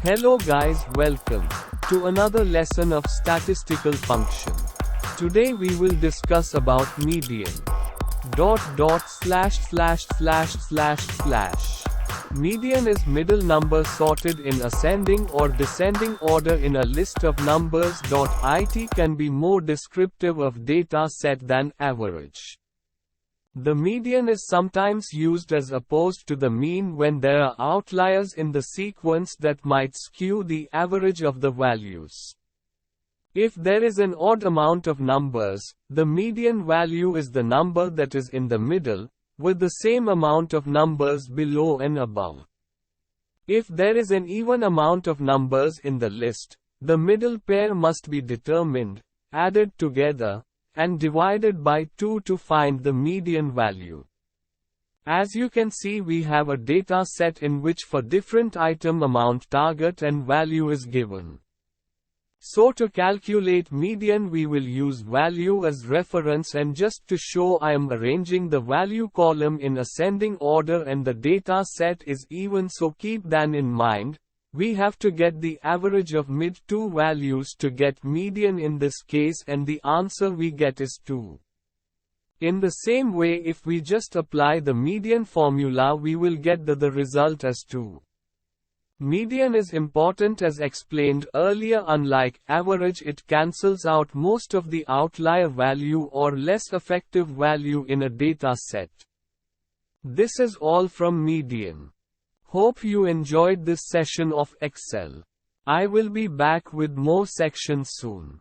Hello guys, welcome to another lesson of statistical function. Today we will discuss about median. /////. Median is middle number sorted in ascending or descending order in a list of numbers. It can be more descriptive of data set than average. The median is sometimes used as opposed to the mean when there are outliers in the sequence that might skew the average of the values. If there is an odd amount of numbers, the median value is the number that is in the middle, with the same amount of numbers below and above. If there is an even amount of numbers in the list, the middle pair must be determined, added together, and divided by 2 to find the median value. As you can see, we have a data set in which for different item amount target and value is given. So to calculate median we will use value as reference, and just to show I am arranging the value column in ascending order and the data set is even, so keep that in mind. We have to get the average of mid two values to get median in this case, and the answer we get is 2. In the same way, if we just apply the median formula we will get the result as 2. Median is important as explained earlier. Unlike average, it cancels out most of the outlier value or less effective value in a data set. This is all from median. Hope you enjoyed this session of Excel. I will be back with more sections soon.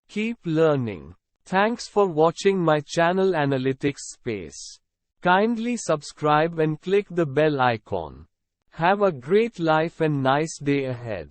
Keep learning. Thanks for watching my channel Analytics Space. Kindly subscribe and click the bell icon. Have a great life and nice day ahead.